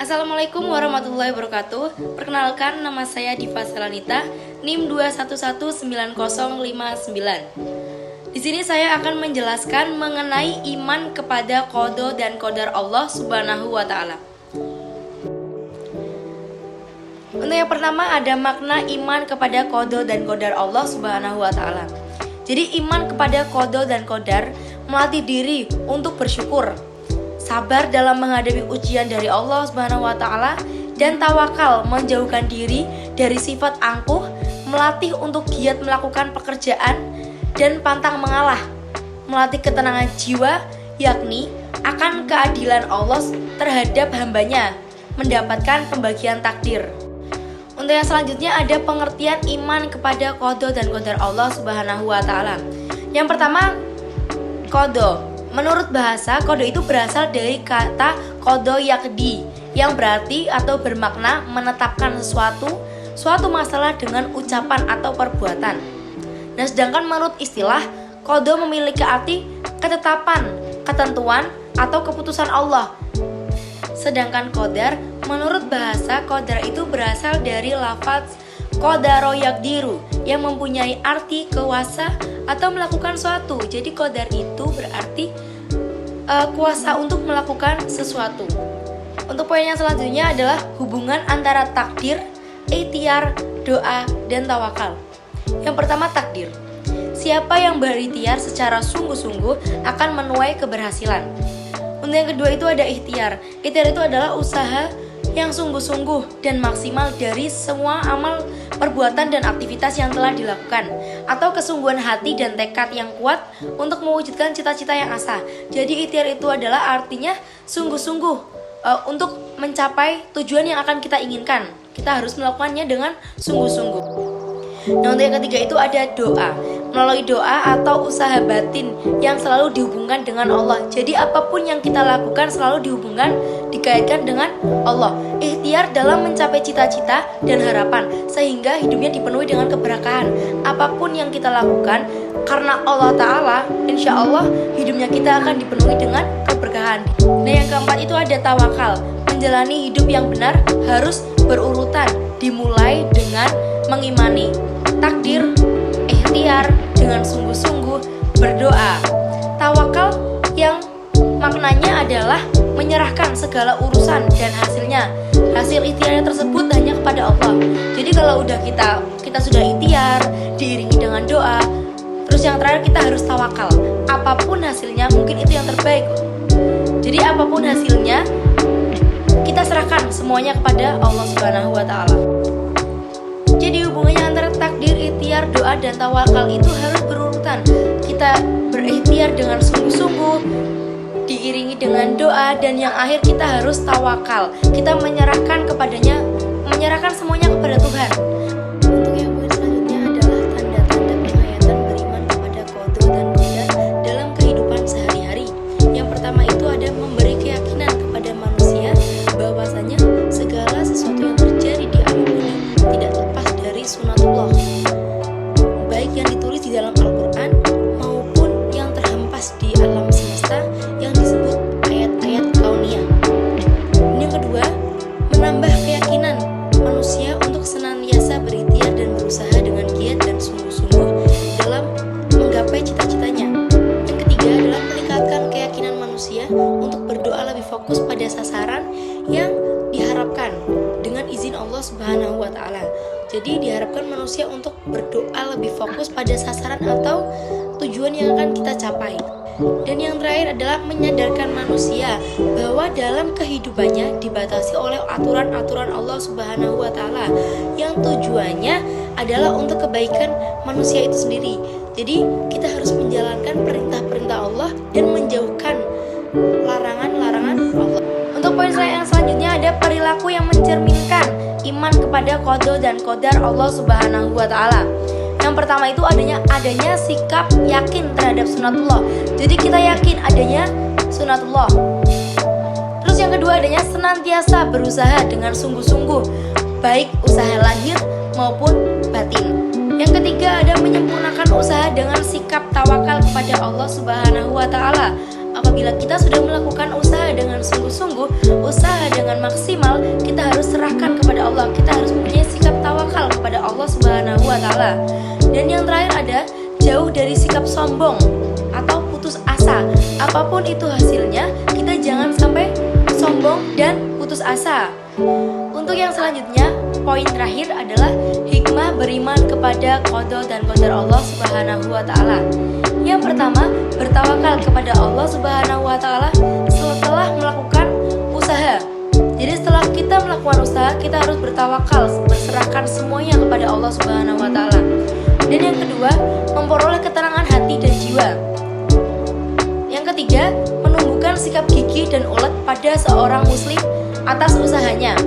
Assalamualaikum warahmatullahi wabarakatuh. Perkenalkan, nama saya Diva Selanita, NIM 2119059. Di sini saya akan menjelaskan mengenai iman kepada qada dan qadar Allah Subhanahu wa taala. Untuk yang pertama ada makna iman kepada qada dan qadar Allah Subhanahu wa taala. Jadi iman kepada qada dan qadar melatih diri untuk bersyukur, sabar dalam menghadapi ujian dari Allah Subhanahu wa taala, dan tawakal menjauhkan diri dari sifat angkuh, melatih untuk giat melakukan pekerjaan dan pantang mengalah, melatih ketenangan jiwa yakni akan keadilan Allah terhadap hambanya, mendapatkan pembagian takdir. Untuk yang selanjutnya ada pengertian iman kepada qada dan qadar Allah Subhanahu wa taala. Yang pertama, qada. Menurut bahasa, qada itu berasal dari kata qada yaqdi, yang berarti atau bermakna menetapkan suatu masalah dengan ucapan atau perbuatan. Nah, sedangkan menurut istilah, qada memiliki arti ketetapan, ketentuan, atau keputusan Allah. Sedangkan qadar, menurut bahasa, qadar itu berasal dari lafaz qadaro yaqdiru, yang mempunyai arti kuasa atau melakukan suatu. Jadi qadar itu berarti kuasa untuk melakukan sesuatu. Untuk poin yang selanjutnya adalah hubungan antara takdir, ikhtiar, doa, dan tawakal. Yang pertama, takdir. Siapa yang berikhtiar secara sungguh-sungguh akan menuai keberhasilan. Untuk yang kedua itu ada ikhtiar. Ikhtiar itu adalah usaha yang sungguh-sungguh dan maksimal dari semua amal, perbuatan, dan aktivitas yang telah dilakukan, atau kesungguhan hati dan tekad yang kuat untuk mewujudkan cita-cita yang asa. Jadi ikhtiar itu adalah artinya sungguh-sungguh untuk mencapai tujuan yang akan kita inginkan. Kita harus melakukannya dengan sungguh-sungguh. Nah, untuk yang ketiga itu ada doa. Melalui doa atau usaha batin yang selalu dihubungkan dengan Allah. Jadi apapun yang kita lakukan selalu dikaitkan dengan Allah. Ikhtiar dalam mencapai cita-cita dan harapan, sehingga hidupnya dipenuhi dengan keberkahan. Apapun yang kita lakukan karena Allah Ta'ala, insya Allah hidupnya kita akan dipenuhi dengan keberkahan. Nah, yang keempat itu ada tawakal. Menjalani hidup yang benar harus berurutan, dimulai dengan mengimani takdir, ikhtiar dengan sungguh-sungguh, berdoa. Tawakal yang maknanya adalah menyerahkan segala urusan dan hasil ikhtiarnya tersebut hanya kepada Allah. Jadi kalau udah kita sudah ikhtiar diiringi dengan doa, terus yang terakhir kita harus tawakal. Apapun hasilnya, mungkin itu yang terbaik. Jadi apapun hasilnya, kita serahkan semuanya kepada Allah Subhanahu wa taala. Jadi hubungannya antara takdir, ikhtiar, doa, dan tawakal itu harus berurutan. Kita berikhtiar dengan sungguh-sungguh, diiringi dengan doa, dan yang akhir kita harus tawakal. Kita menyerahkan semuanya kepada Tuhan. Untuk yang poin selanjutnya adalah tanda-tanda penghayatan beriman kepada qada dan qadar dalam kehidupan sehari-hari. Yang pertama itu ada memberi keyakinan kepada manusia bahwasanya segala sesuatu yang terjadi di alam ini tidak lepas dari sunatullah, baik yang ditulis di dalam Al-Quran maupun yang terhempas di alam semesta yang disebut ayat-ayat kauniyah. Yang kedua, menambah keyakinan manusia untuk senantiasa berikhtiar dan berusaha dengan giat dan sungguh-sungguh dalam menggapai cita-citanya. Yang ketiga adalah meningkatkan keyakinan manusia untuk berdoa lebih fokus pada sasaran yang diharapkan dengan izin Allah Subhanahu wa taala. Jadi diharapkan manusia untuk berdoa lebih fokus pada sasaran atau tujuan yang akan kita capai. Dan yang terakhir adalah menyadarkan manusia bahwa dalam kehidupannya dibatasi oleh aturan-aturan Allah Subhanahu wa taala yang tujuannya adalah untuk kebaikan manusia itu sendiri. Jadi kita harus menjalankan perintah-perintah Allah dan menjauhkan larangan-larangan Allah. Untuk poin yang selanjutnya ada perilaku yang mencerminkan iman kepada qada dan qadar Allah Subhanahu wa taala. Yang pertama itu adanya sikap yakin terhadap sunatullah. Jadi kita yakin adanya sunatullah. Terus yang kedua adanya senantiasa berusaha dengan sungguh-sungguh, baik usaha lahir maupun batin. Yang ketiga ada menyempurnakan usaha dengan sikap tawakal kepada Allah Subhanahu wa taala. apabila kita sudah melakukan usaha dengan sungguh-sungguh, usaha dengan maksimal, kita harus serahkan kepada Allah. Kita harus mempunyai sikap tawakal kepada Allah Subhanahu wa Ta'ala. Dan yang terakhir ada jauh dari sikap sombong atau putus asa. Apapun itu hasilnya, kita jangan sampai sombong dan putus asa. Untuk yang selanjutnya, poin terakhir adalah hikmah beriman kepada qada dan qadar Allah Subhanahu wa Ta'ala. Yang pertama, bertawakal kepada Allah Subhanahu wa Ta'ala setelah melakukan usaha. Jadi setelah kita melakukan usaha, kita harus bertawakal, berserahkan semuanya kepada Allah Subhanahu wa Ta'ala. Dan yang kedua, memperoleh ketenangan hati dan jiwa. Yang ketiga, menumbuhkan sikap gigih dan ulet pada seorang muslim atas usahanya.